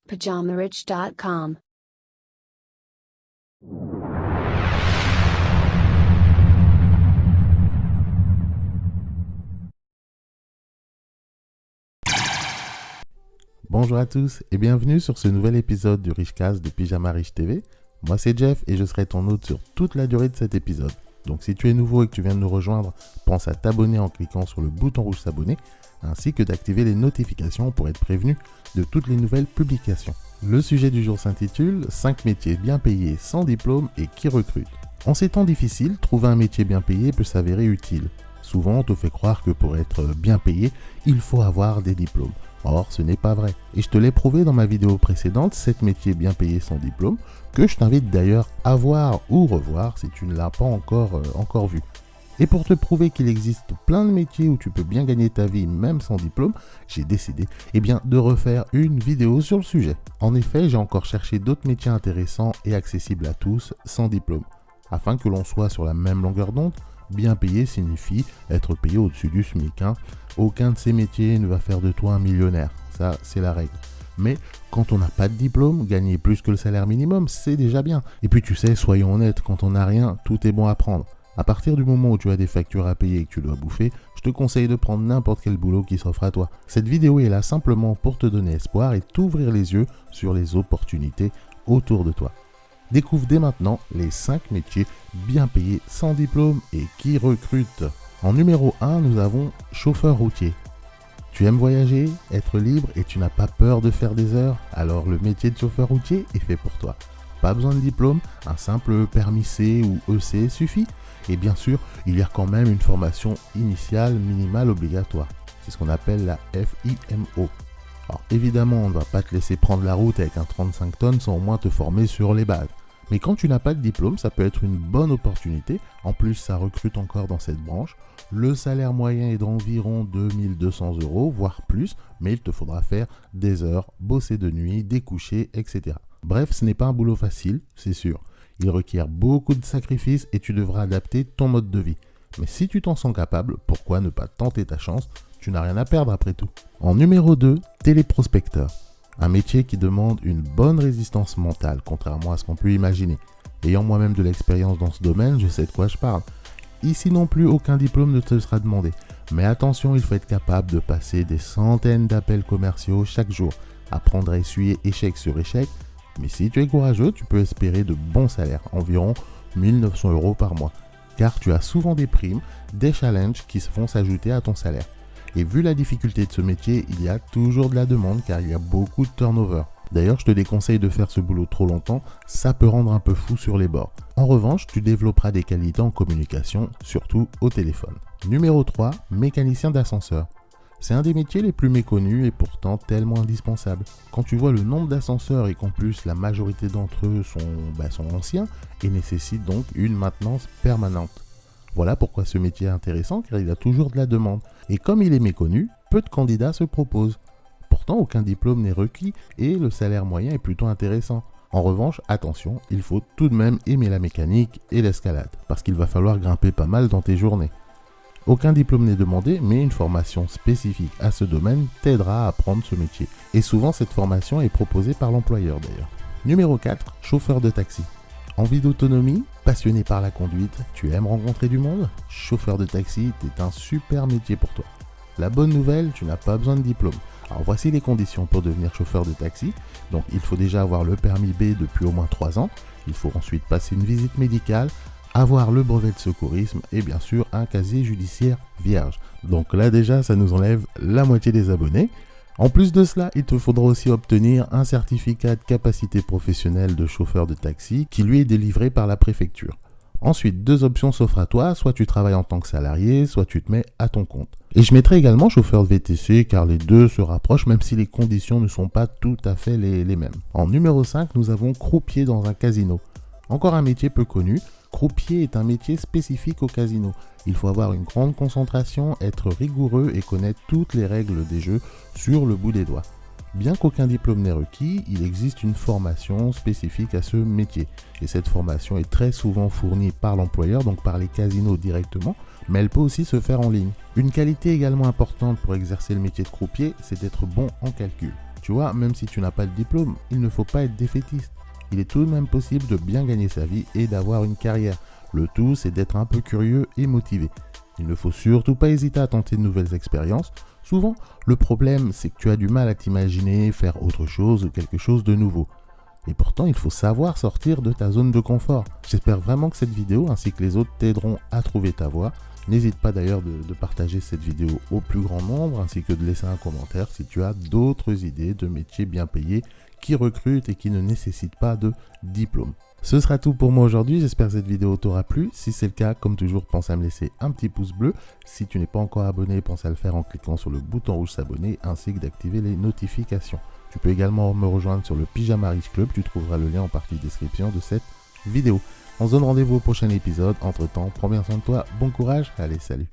PajamaRich.com. Bonjour à tous et bienvenue sur ce nouvel épisode du Richcast de Pyjama Rich TV. Moi c'est Jeff et je serai ton hôte sur toute la durée de cet épisode. Donc si tu es nouveau et que tu viens de nous rejoindre, pense à t'abonner en cliquant sur le bouton rouge s'abonner, ainsi que d'activer les notifications pour être prévenu de toutes les nouvelles publications. Le sujet du jour s'intitule 5 métiers bien payés sans diplôme et qui recrutent. En ces temps difficiles, trouver un métier bien payé peut s'avérer utile. Souvent on te fait croire que pour être bien payé, il faut avoir des diplômes. Or, ce n'est pas vrai. Et je te l'ai prouvé dans ma vidéo précédente, 7 métiers bien payés sans diplôme, que je t'invite d'ailleurs à voir ou revoir si tu ne l'as pas encore vu. Et pour te prouver qu'il existe plein de métiers où tu peux bien gagner ta vie même sans diplôme, j'ai décidé de refaire une vidéo sur le sujet. En effet, j'ai encore cherché d'autres métiers intéressants et accessibles à tous sans diplôme. Afin que l'on soit sur la même longueur d'onde, bien payé signifie être payé au-dessus du SMIC. Aucun de ces métiers ne va faire de toi un millionnaire, ça c'est la règle. Mais quand on n'a pas de diplôme, gagner plus que le salaire minimum, c'est déjà bien. Et puis tu sais, soyons honnêtes, quand on n'a rien, tout est bon à prendre. À partir du moment où tu as des factures à payer et que tu dois bouffer, je te conseille de prendre n'importe quel boulot qui s'offre à toi. Cette vidéo est là simplement pour te donner espoir et t'ouvrir les yeux sur les opportunités autour de toi. Découvre dès maintenant les 5 métiers bien payés sans diplôme et qui recrutent. En numéro 1, nous avons chauffeur routier. Tu aimes voyager, être libre et tu n'as pas peur de faire des heures? Alors le métier de chauffeur routier est fait pour toi. Pas besoin de diplôme, un simple permis C ou EC suffit. Et bien sûr, il y a quand même une formation initiale minimale obligatoire. C'est ce qu'on appelle la FIMO. Alors évidemment, on ne va pas te laisser prendre la route avec un 35 tonnes sans au moins te former sur les bases. Mais quand tu n'as pas de diplôme, ça peut être une bonne opportunité. En plus, ça recrute encore dans cette branche. Le salaire moyen est d'environ 2200 €, voire plus, mais il te faudra faire des heures, bosser de nuit, découcher, etc. Bref, ce n'est pas un boulot facile, c'est sûr. Il requiert beaucoup de sacrifices et tu devras adapter ton mode de vie. Mais si tu t'en sens capable, pourquoi ne pas tenter ta chance? Tu n'as rien à perdre après tout. En numéro 2, téléprospecteur. Un métier qui demande une bonne résistance mentale, contrairement à ce qu'on peut imaginer. Ayant moi-même de l'expérience dans ce domaine, je sais de quoi je parle. Ici non plus, aucun diplôme ne te sera demandé. Mais attention, il faut être capable de passer des centaines d'appels commerciaux chaque jour, apprendre à essuyer échec sur échec. Mais si tu es courageux, tu peux espérer de bons salaires, environ 1900 € par mois. Car tu as souvent des primes, des challenges qui vont s'ajouter à ton salaire. Et vu la difficulté de ce métier, il y a toujours de la demande car il y a beaucoup de turnover. D'ailleurs, je te déconseille de faire ce boulot trop longtemps, ça peut rendre un peu fou sur les bords. En revanche, tu développeras des qualités en communication, surtout au téléphone. Numéro 3, mécanicien d'ascenseur. C'est un des métiers les plus méconnus et pourtant tellement indispensable. Quand tu vois le nombre d'ascenseurs et qu'en plus la majorité d'entre eux sont anciens et nécessitent donc une maintenance permanente. Voilà pourquoi ce métier est intéressant car il a toujours de la demande. Et comme il est méconnu, peu de candidats se proposent. Pourtant, aucun diplôme n'est requis et le salaire moyen est plutôt intéressant. En revanche, attention, il faut tout de même aimer la mécanique et l'escalade, parce qu'il va falloir grimper pas mal dans tes journées. Aucun diplôme n'est demandé, mais une formation spécifique à ce domaine t'aidera à apprendre ce métier. Et souvent, cette formation est proposée par l'employeur d'ailleurs. Numéro 4, chauffeur de taxi. Envie d'autonomie? Passionné par la conduite? Tu aimes rencontrer du monde? Chauffeur de taxi est un super métier pour toi. La bonne nouvelle, tu n'as pas besoin de diplôme. Alors voici les conditions pour devenir chauffeur de taxi. Donc il faut déjà avoir le permis B depuis au moins 3 ans. Il faut ensuite passer une visite médicale, avoir le brevet de secourisme et bien sûr un casier judiciaire vierge. Donc là déjà, ça nous enlève la moitié des abonnés. En plus de cela, il te faudra aussi obtenir un certificat de capacité professionnelle de chauffeur de taxi qui lui est délivré par la préfecture. Ensuite, 2 options s'offrent à toi, soit tu travailles en tant que salarié, soit tu te mets à ton compte. Et je mettrai également chauffeur de VTC car les deux se rapprochent même si les conditions ne sont pas tout à fait les mêmes. En numéro 5, nous avons croupier dans un casino. Encore un métier peu connu. Croupier est un métier spécifique au casino. Il faut avoir une grande concentration, être rigoureux et connaître toutes les règles des jeux sur le bout des doigts. Bien qu'aucun diplôme n'est requis, il existe une formation spécifique à ce métier. Et cette formation est très souvent fournie par l'employeur, donc par les casinos directement, mais elle peut aussi se faire en ligne. Une qualité également importante pour exercer le métier de croupier, c'est d'être bon en calcul. Tu vois, même si tu n'as pas le diplôme, il ne faut pas être défaitiste. Il est tout de même possible de bien gagner sa vie et d'avoir une carrière. Le tout, c'est d'être un peu curieux et motivé. Il ne faut surtout pas hésiter à tenter de nouvelles expériences. Souvent, le problème, c'est que tu as du mal à t'imaginer faire autre chose ou quelque chose de nouveau. Et pourtant, il faut savoir sortir de ta zone de confort. J'espère vraiment que cette vidéo ainsi que les autres t'aideront à trouver ta voie. N'hésite pas d'ailleurs de partager cette vidéo au plus grand nombre ainsi que de laisser un commentaire si tu as d'autres idées de métiers bien payés qui recrutent et qui ne nécessitent pas de diplôme. Ce sera tout pour moi aujourd'hui, j'espère que cette vidéo t'aura plu. Si c'est le cas, comme toujours, pense à me laisser un petit pouce bleu. Si tu n'es pas encore abonné, pense à le faire en cliquant sur le bouton rouge s'abonner ainsi que d'activer les notifications. Tu peux également me rejoindre sur le Pyjama Riche Club, tu trouveras le lien en partie de description de cette vidéo. On se donne rendez-vous au prochain épisode. Entre temps, prends bien soin de toi, bon courage, allez salut.